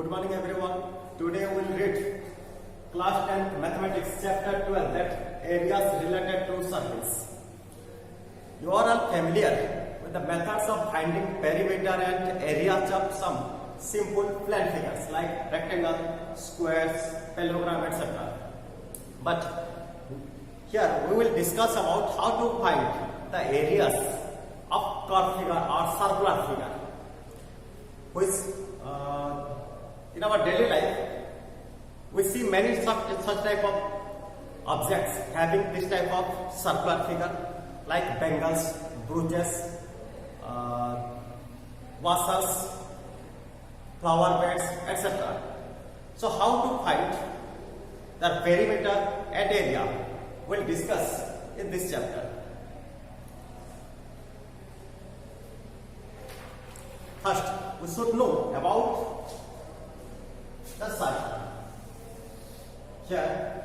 Good morning everyone. Today we will read class 10th mathematics chapter 12, that areas related to circles. You are all familiar with the methods of finding perimeter and areas of some simple flat figures like rectangle, squares, parallelogram, etc. But here we will discuss about how to find the areas of curved figure or circular figure, which in our daily life we see many such type of objects having this type of circular figure like bangles, brooches, vases, flower beds, etc. So how to find the perimeter and area we'll discuss in this chapter. First, we should know about the circle. Here,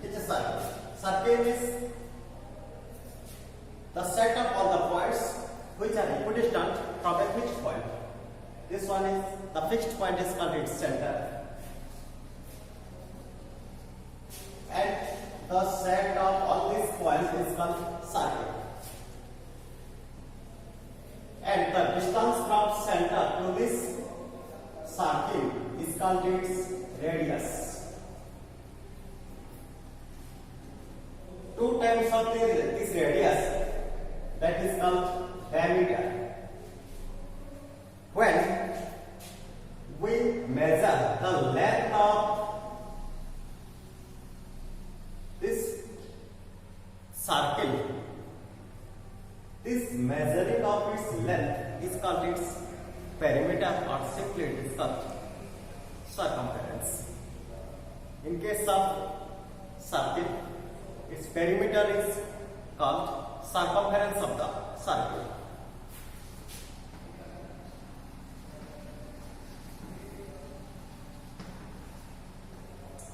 it is a circle. Circle is the set of all the points which are equidistant from a fixed point. This one is the fixed point is called its center, and the set of all these points is called circle. And the distance from center to this circle is called its radius. 2 times of this radius, that is called diameter. When we measure the length of this circle, this measuring of its length is called its perimeter, or simply it is called circumference. In case of circle, its perimeter is called circumference of the circle.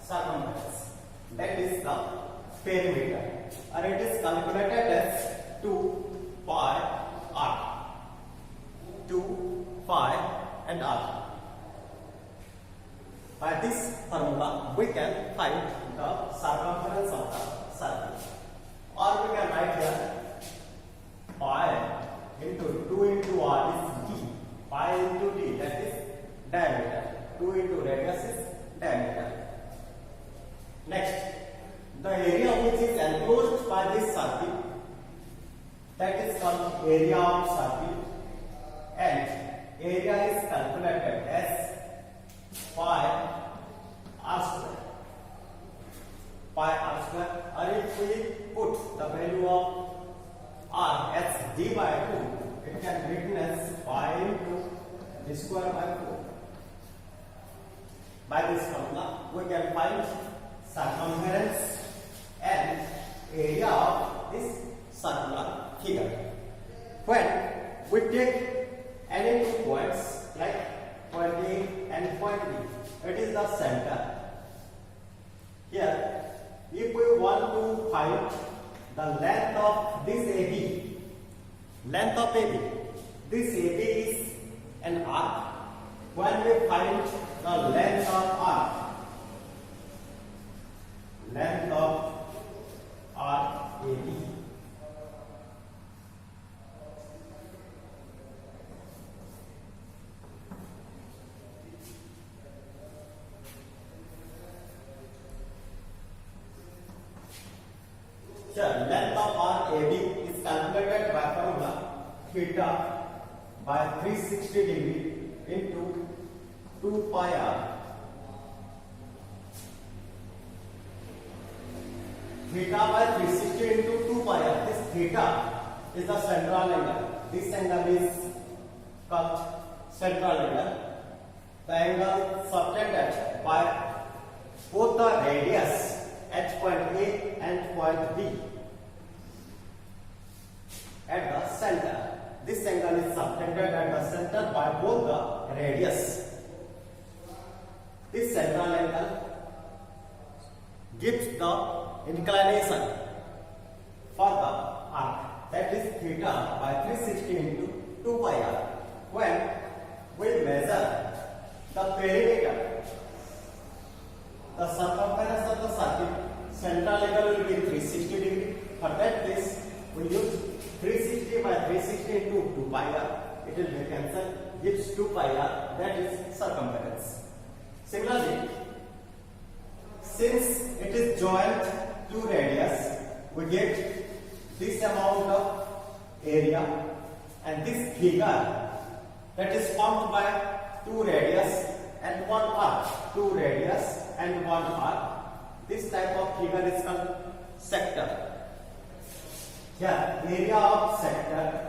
Circumference, that is the perimeter, and it is calculated as 2 pi r. 2 pi and r. By this formula, we can find the circumference of the circle, or we can write here pi into 2 into r is d, pi into d, that is diameter. 2 into radius is diameter. Next, the area which is enclosed by this circle, that is called area of circle, and area is calculated as pi r square. Pi r square, or if we put the value of r as d by 2, it can be written as pi into d square by 4. By this formula, we can find circumference and area of this circular figure. When we take any 2 points like point A and point B, it is the center. Here, if we want to find the length of this AB, this AB is an arc. When we find the length of arc, AB, length of arc AB is calculated by formula theta by 360 degree into 2 pi r. Theta by 360 into 2 pi r. This theta is the central angle. This angle is called central angle. The angle subtended by both the radius at point A and point B at the center. This angle is subtended at the center by both the radius. This central angle gives the inclination for the arc, that is theta by 360 into 2 pi r. When we measure the perimeter, the circumference of the circle, central angle will be 360 degree. For that case, we use 360 by 360 into 2 pi r. It will be cancelled, gives 2 pi r, that is circumference. Similarly, since it is joint to radius, we get this amount of area, and this figure that is formed by 2 radius and 1 arc, 2 radius and 1 arc. This type of figure is called sector. Here, area of sector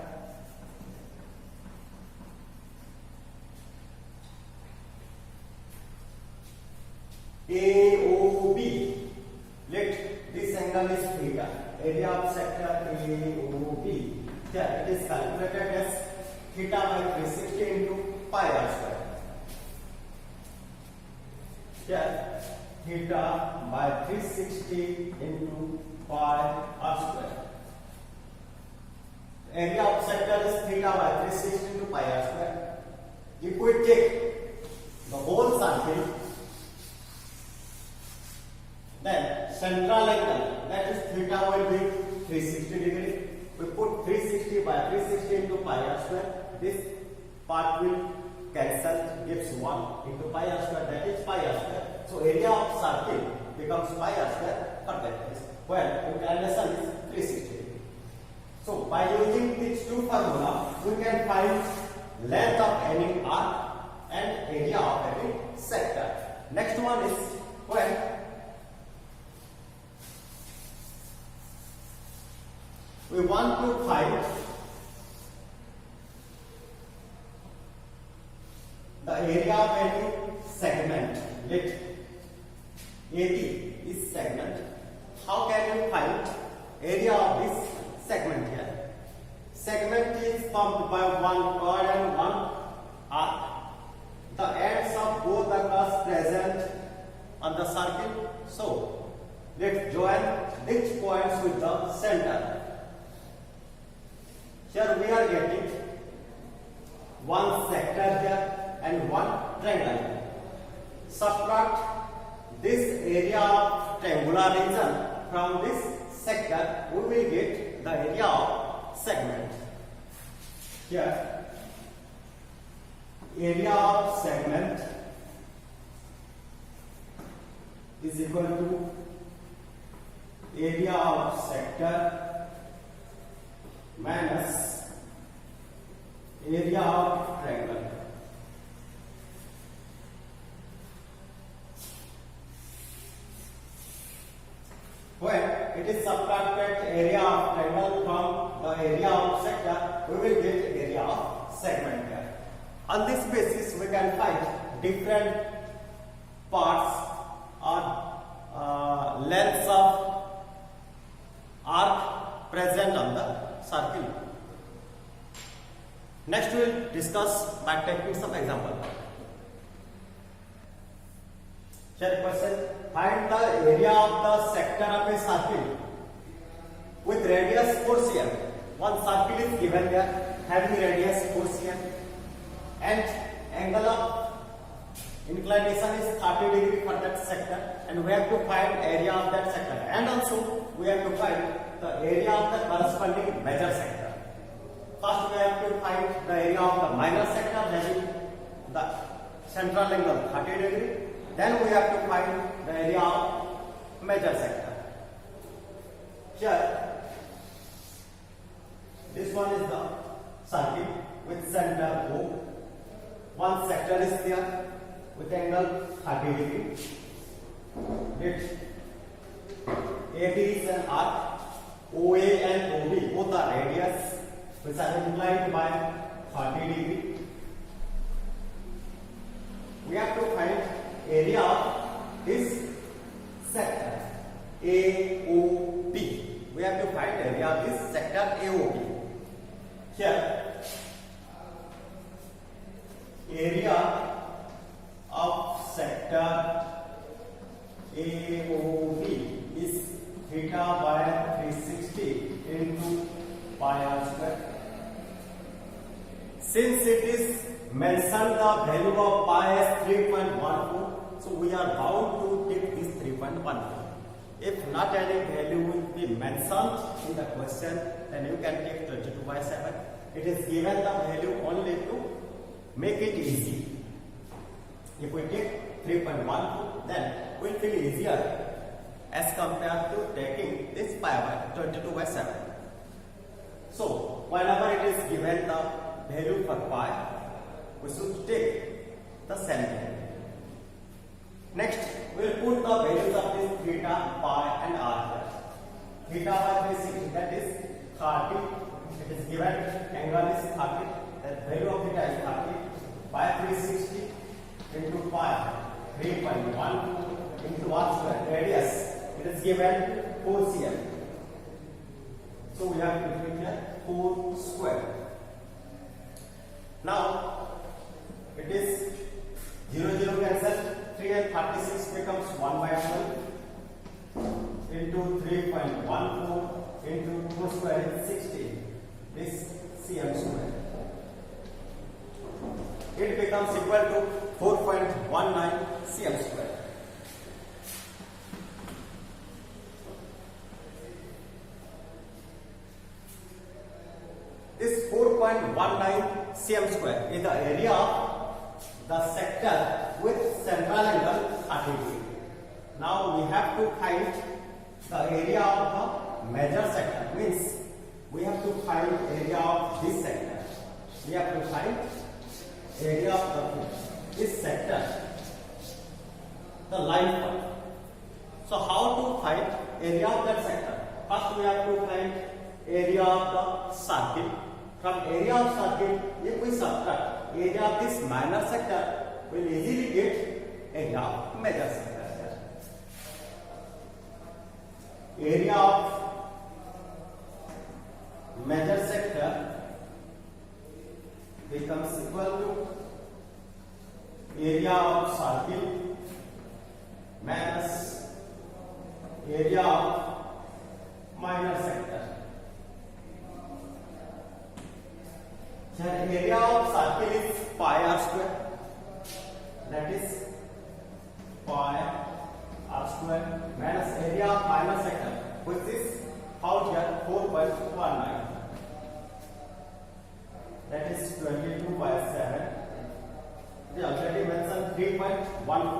AOB. Let this angle is theta. Area of sector AOB. Here it is calculated as theta by 360 into pi r square. Here theta by 360 into pi r square. Area of sector is theta by 360 into pi r square. If we take the whole circle, then central angle, that is theta, will be 360 degree. We put 360 by 360 into pi r square. This part will cancel, gives 1 into pi r square, that is pi r square. So area of circle becomes pi r square for that case, where inclination is 360 degree. So by using these two formula, we can find length of any arc and area of any sector. Next one is when we want to find the area of any segment. Let AD is segment. How can you find area of this segment here? Segment is formed by 1 chord and 1 arc. The ends of both the chords present on the circle. So let's join these points with the center. Here we are getting one sector here and one triangle. Subtract this area of triangular region from this sector, we will get the area of segment. Here, area of segment is equal to area of sector minus area of triangle. When it is subtracted area of triangle from the area of sector, we will get area of segment here. On this basis, we can find different parts or lengths of arc present on the circle. Next we will discuss by taking some example. Here question, find the area of the sector of a circle with radius 4 cm. One circle is given there having radius 4 cm and angle of inclination is 30 degree for that sector, and we have to find area of that sector, and also we have to find the area of the corresponding major sector. First we have to find the area of the minor sector having the central angle 30 degree. Then we have to find the area of major sector. Here, this one is the circle with center O. One sector is there with angle 30 degree. Let AB is an arc. OA and OB both are radius which are inclined by 30 degree. We have to find area of this sector AOB. We have to find area of this sector AOB. Here, area of sector AOB is theta by 360 into pi r square. Since it is mentioned the value of pi as 3.14, so we are bound to take this 3.14. If not any value will be mentioned in the question, then you can take 22/7. It is given the value only to make it easy. If we take 3.12, then we'll feel easier as compared to taking this pi by 22/7. So whenever it is given the value for pi, we should take the same value. Next, we will put the values of this theta, pi and r here. Theta by 360, that is 30. It is given angle is 30. The value of theta is 30 by 360 into pi 3.1 into r square. Radius, it is given 4 cm. So we have to put here 4 square. Now it is 0 0 cancel. 3 and 36 becomes 1/12 into 3.14 into 4 square is 60. This cm square. It becomes equal to 4.19 cm square. This 4.19 cm square is the area of the sector with central angle 30 degree. Now we have to find the area of the major sector. Means we have to find area of this sector. We have to find area of this sector, the line point. So how to find area of that sector? First we have to find area of the circle. From area of circle, if we subtract area of this minor sector, we will easily get area of major sector. Area of major sector becomes equal to area of circle minus area of minor sector. Here area of circle is pi r square, that is pi r square minus area of minor sector, which is found here 4.19, that is 22/7. We already mentioned 3.14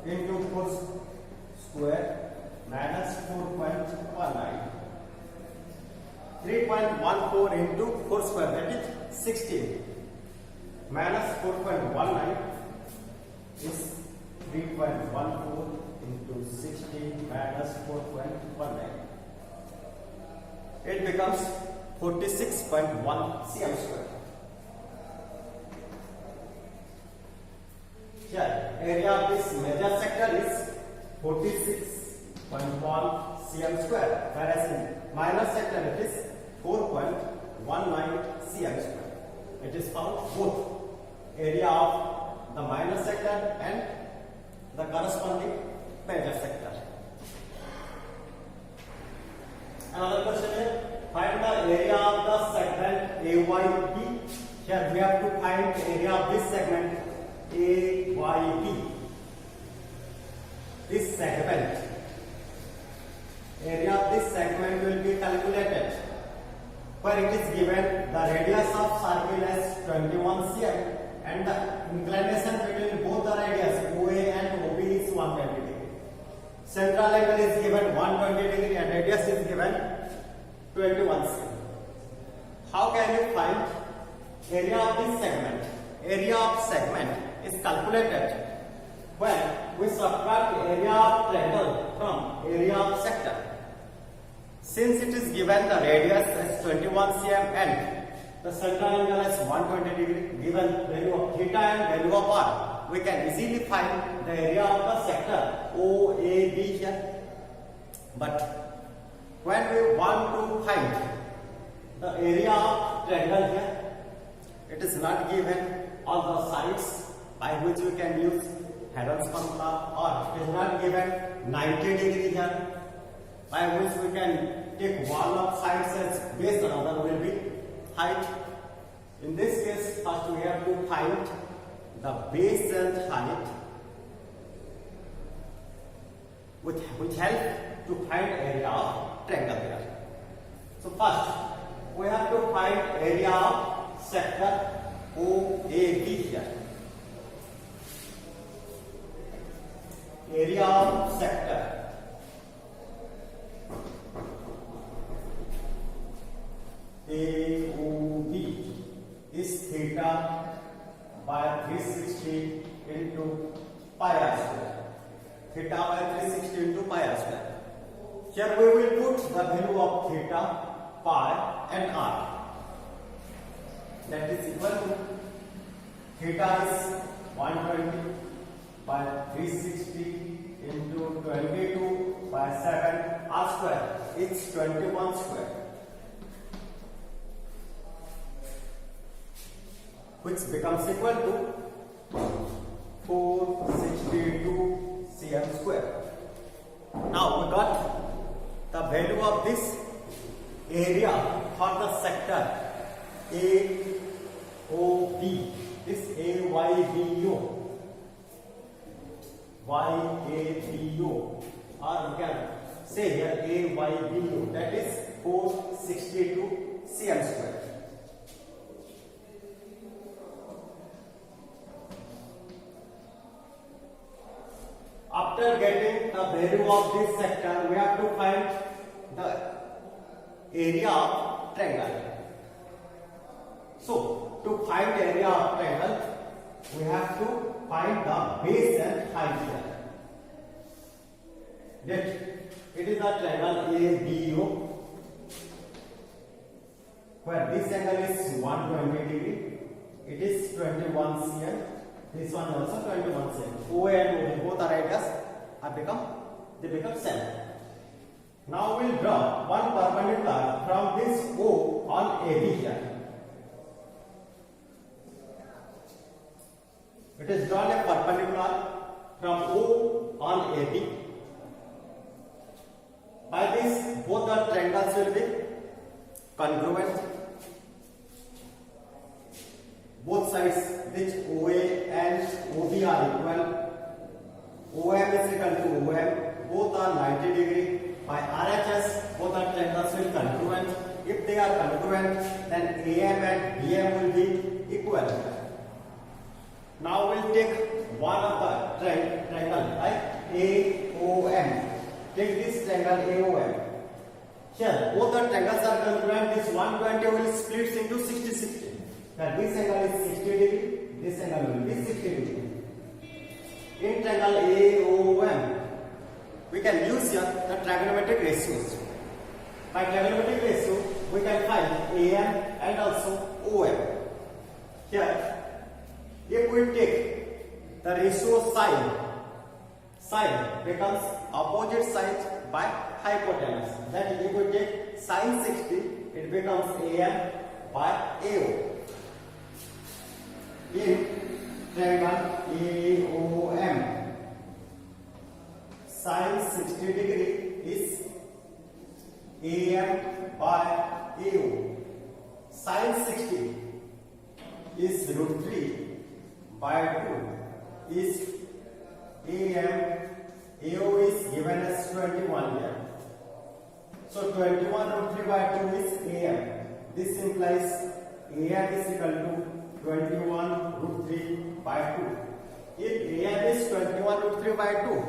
into 4 square minus 4.19. 3.14 into 4 square, that is 16, minus 4.19 is 3.14 into 16 minus 4.19. It becomes 46.1 cm square. Here, area of this major sector is 46.1 cm square, whereas in minor sector it is 4.19 cm square. It is found both area of the minor sector and the corresponding major sector. Another question here, find the area of the segment AYP. Here we have to find area of this segment AYP. This segment, area of this segment will be calculated, where it is given the radius of circle as 21 cm and the inclination between both the radius OA and OB is 120 degree. Central angle is given 120 degree and radius is given 21 cm. How can you find area of this segment? Area of segment is calculated when we subtract area of triangle from area of sector. Since it is given the radius as 21 cm and the central angle as 120 degree, given value of theta and value of r, we can easily find the area of the sector OAB here. But when we want to find the area of triangle here, it is not given on the sides by which we can use Heron's formula, or it is not given 90 degree here by which we can take one of sides as base, another will be height. In this case, first we have to find the base and height which help to find area of triangle there. So first we have to find area of sector OAB here. Area of sector AOB is theta by 360 into pi r square. Theta by 360 into pi r square. Here we will put the value of theta, pi and r. That is equal to theta is 120 by 360 into 22 by 7 r square. It's 21 square. Which becomes equal to 462 cm square. Now we got the value of this area for the sector AOB. This AYBO. YABO, or we can say here AYBO, that is 462 cm square. After getting the value of this sector, we have to find the area of triangle. So, to find area of triangle, we have to find the base and height here. That it is a triangle ABO, where this angle is 120 degree. It is 21 cm. This one also 21 cm. O and O, both are ideas they become same. Now we'll draw one perpendicular from this O on AB here. It is drawn a perpendicular from O on AB. By this, both the triangles will be congruent. Both sides, which OA and OB are equal. OM is equal to OM. Both are 90 degree. By RHS, both the triangles will be congruent. If they are congruent, then AM and BM will be equal. Now we'll take one of the triangle like AOM. Take this triangle AOM. Here, both the triangles are congruent. This 120 will split into 60-60. Now this angle is 60 degree. This angle will be 60 degree. In triangle AOM, we can use here the trigonometric ratios. By trigonometric ratio, we can find AM and also OM. Here, if we take the ratio sine becomes opposite side by hypotenuse. That is, if we take sine 60, it becomes AM by AO. In triangle AOM, sine 60 degree is AM by AO. Sine 60 is root 3 by 2 is AM. AO is given as 21 here. So 21 root 3 by 2 is AM. This implies AM is equal to 21 root 3 by 2. If AM is 21 root 3 by 2,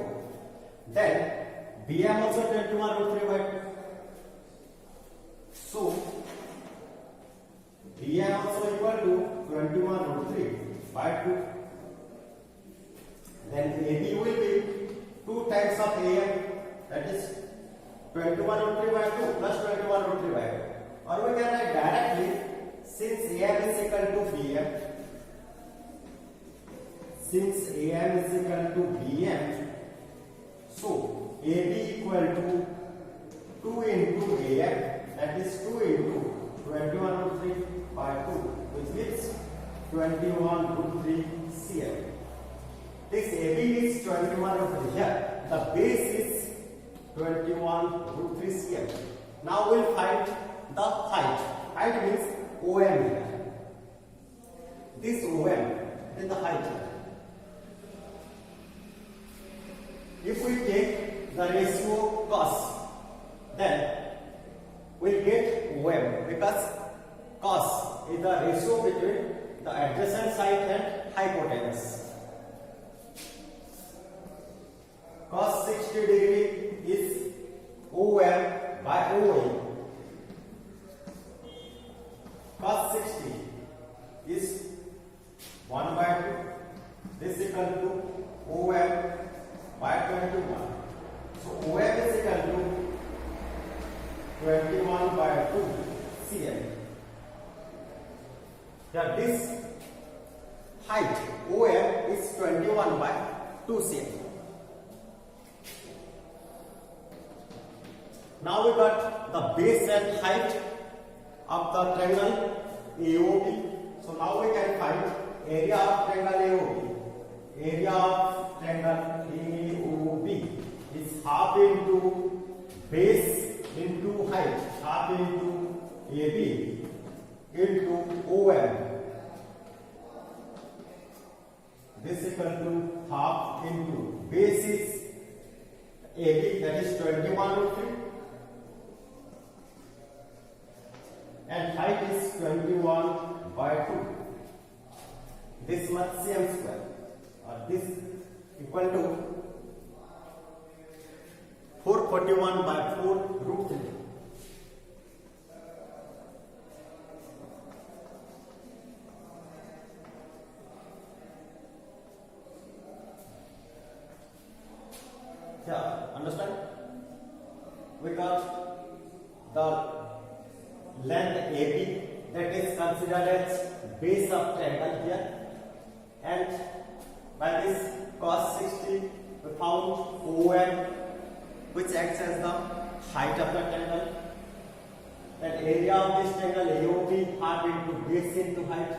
then BM also 21 root 3 by 2. So BM also equal to 21 root 3 by 2. Then AB will be 2 times of AM, that is 21 root 3 by 2 plus 21 root 3 by 2. Or we can write directly, since AM is equal to BM, so AB equal to 2 into AM, that is 2 into 21 root 3 by 2, which gives 21 root 3 cm. This AB is 21 root 3 here. The base is 21 root 3 cm. Now we'll find the height. Height means OM here. this OM is the height. If we take the ratio cos, then we'll get OM because cos is the ratio between the adjacent side and hypotenuse. Cos 60 degree is OM by OA. Cos 60 is 1 by 2. This is equal to OM by 21. So OM is equal to 21 by 2 cm. Yeah, this height OM is 21 by 2 cm. Now we got the base and height of the triangle AOB. So now we can find area of triangle AOB. Area of triangle AOB is half into base into height, half into AB into OM. This is equal to half into base is AB, that is 21 and height is 21 by 2. This much cm square. This equal to 441 by 4 root 3. Yeah, understand? We got the length AB that is considered as base of triangle here, and by this cos 60 we found OM, which acts as the height of the triangle. And area of this triangle AOB half into base into height,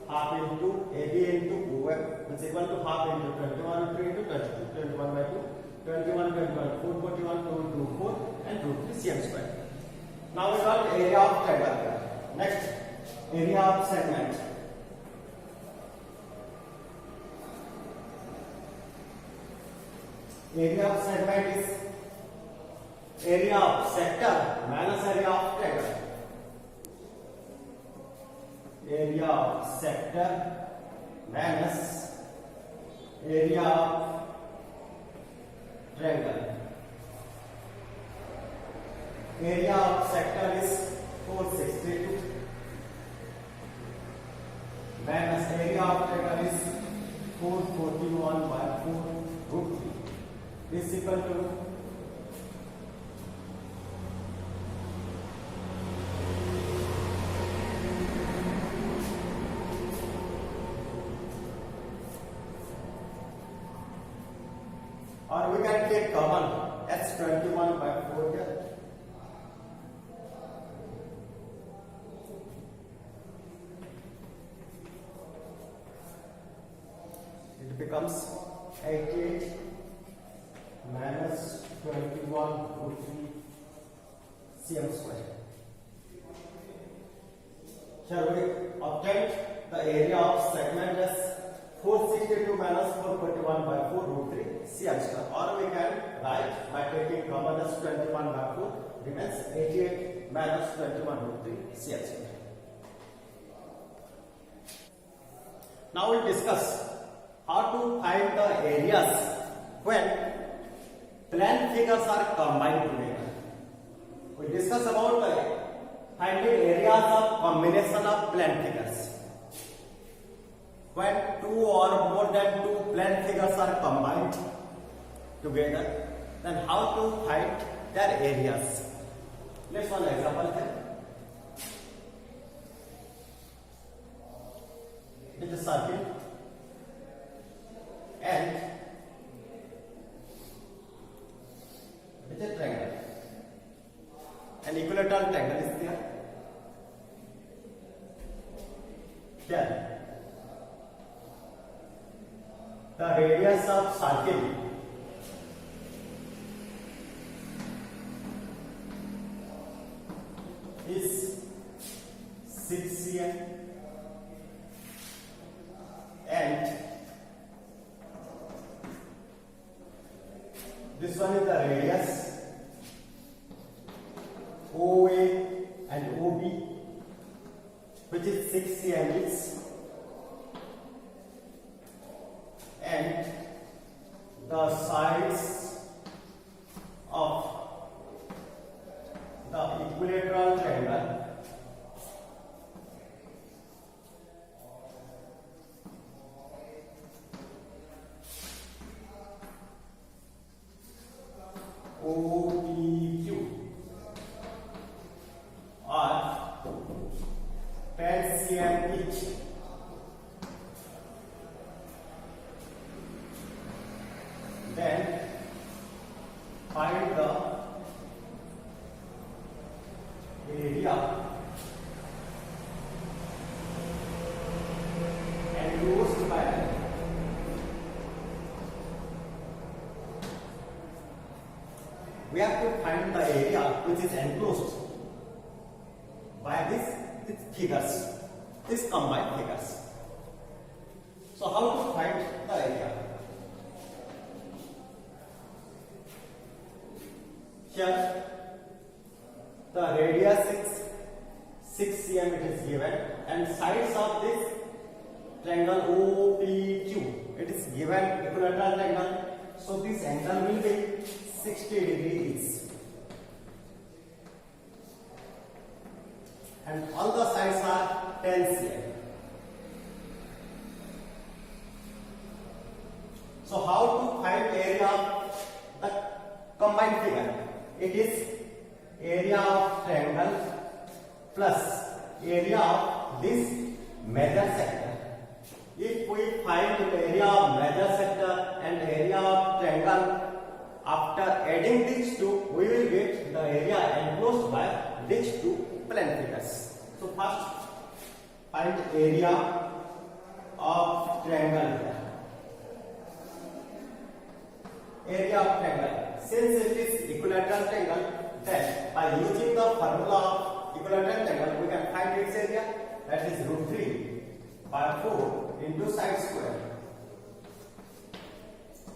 half into AB into OM, which is equal to half into 21 into 22, 21 by 2, 21, 21, 441, 224 and root 3 cm square. Now we got area of triangle. Next, area of segment. Area of segment is area of sector minus area of triangle. Area of sector minus area of triangle. Area of sector is 462 minus area of triangle is 441 by 4 root 3. This is equal to or we can take common as 21 by 4 here. It becomes 88 minus 21 root 3 cm square. Shall we obtain the area of segment as 462 minus 441 by 4 root 3 cm square, or we can write by taking common as 21 by 4 remains 88 minus 21 root 3 cm square. Now we'll discuss how to find the areas when plane figures are combined together. We discuss about finding areas of combination of plane figures. When two or more than two plane figures are combined together, then how to find their areas. Let's one example here. It is a circle and it is a triangle. An equilateral triangle is there. Then the radius of circle is 6 cm This one is the radius OA and OB, which is 6 cm each, and the sides of the equilateral triangle OPQ are 10 cm each. Then find the area enclosed by we have to find the area which is enclosed by these figures, these combined figures. So how to find the area? Here the radius is 6 cm it is given, and sides of this triangle OPQ it is given equilateral triangle, so this angle will be 60 degrees, and all the sides are 10 cm. So how to find area of the combined figure? It is area of triangle plus area of this major sector. If we find the area of major sector and area of triangle, after adding these two, we will get the area enclosed by these two plane figures. So first, find area of triangle. Area of triangle. Since it is equilateral triangle, then by using the formula of equilateral triangle, we can find its area. That is root 3 by 4 into side square.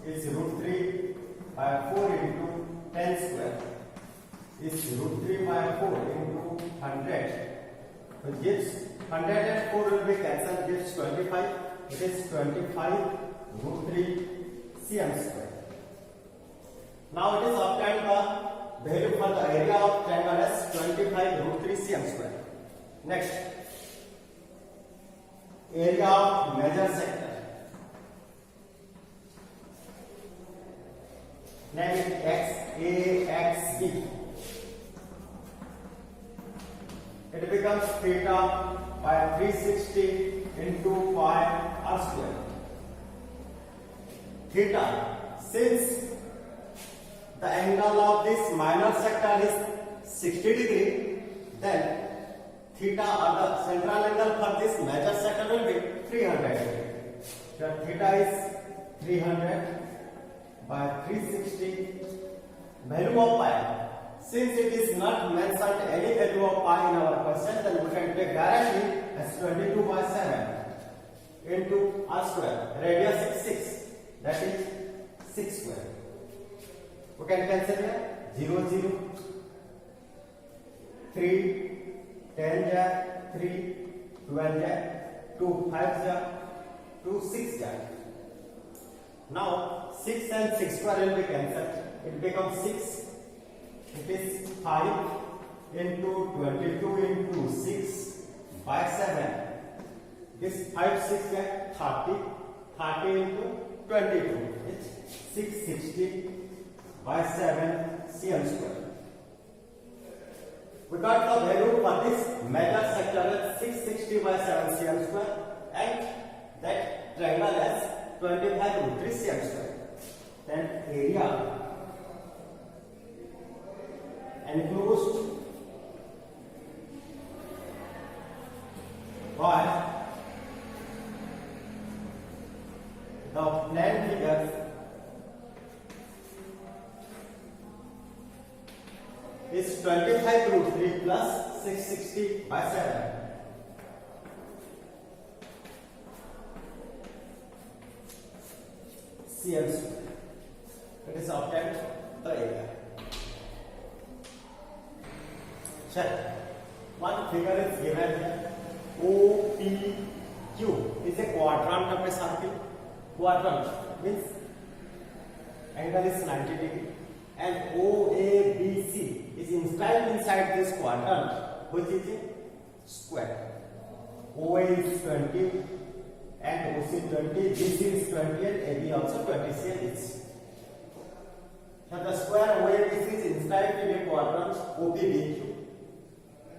It's root 3 by 4 into 10 square. It's root 3 by 4 into 100. Which gives 100 and 4 will be cancelled, gives 25. It is 25 root 3 cm square. Now it is obtained the value for the area of triangle as 25 root 3 cm square. Next, area of major sector. Name it XAXB. It becomes theta by 360 into pi r square. Theta, since the angle of this minor sector is 60 degree, then theta or the central angle for this major sector will be 300 degree. So theta is 300 by 360. Value of pi, since it is not mentioned any value of pi in our question, then we can take directly as 22 by 7 into r square. Radius is 6, that is 6 square. We can cancel here 0 0 3 10 ja 3 12 ja 2 5 ja 2 6 ja. Now 6 and 6 square will be cancelled. It becomes 6. It is 5 into 22 into 6 by 7. This 5 6 ja 30. 30 into 22. It's 660 by 7 cm square. We got the value for this major sector as 660 by 7 cm square, and that triangle as 25 root 3 cm square. Then area enclosed by the plane figure is 25 root 3 plus 660 by 7. cm square. it is obtained the area. Check. One figure is given here. OPQ is a quadrant of a circle. Quadrant means angle is 90 degree, and OABC is inscribed inside this quadrant, which is a square. OA is 20 and OC 20, BC is 20 and AB also 20 cm each. So the square OABC is inscribed in a quadrant OPBQ.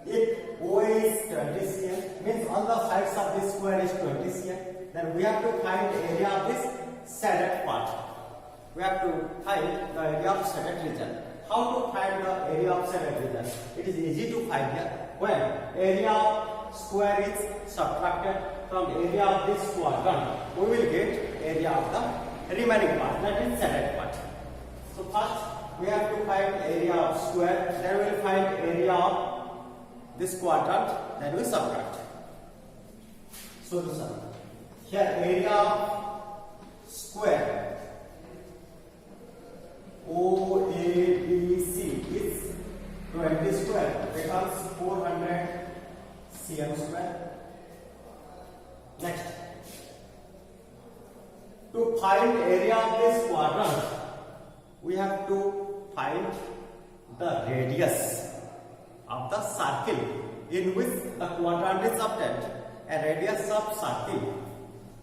If OA is 20 cm, means all the sides of this square is 20 cm, then we have to find the area of this shaded part. We have to find the area of shaded region. How to find the area of shaded region? It is easy to find here. When area of square is subtracted from area of this quadrant, we will get area of the remaining part, that is shaded part. So first we have to find area of square, then we will find area of this quadrant, then we subtract. Solution. Here area of square OABC is 20 square becomes 400 cm square. Next, to find area of this quadrant, we have to find the radius of the circle in which the quadrant is obtained. A radius of circle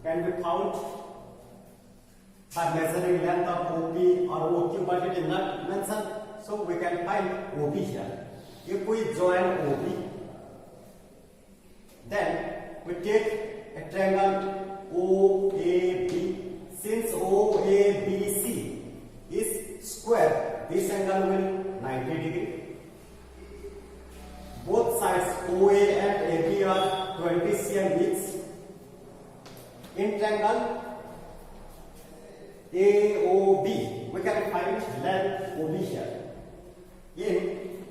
can be found by measuring length of OP or OQ, but it is not mentioned, so we can find OP here. If we join OP, then we take a triangle OAB. Since OABC is square, this angle will 90 degree. Both sides OA and AB are 20 cm each. In triangle AOB, we can find length OB here. In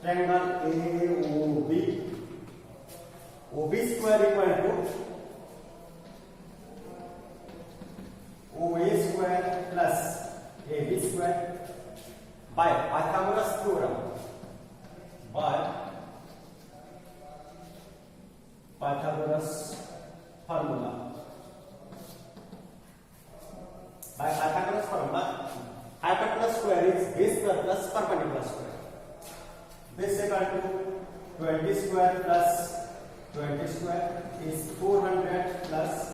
triangle AOB, OB square equal to OA square plus AB square by Pythagoras theorem. By Pythagoras formula. By Pythagoras formula, hypotenuse square is base square plus perpendicular square. Base equal to 20 square plus 20 square is 400 plus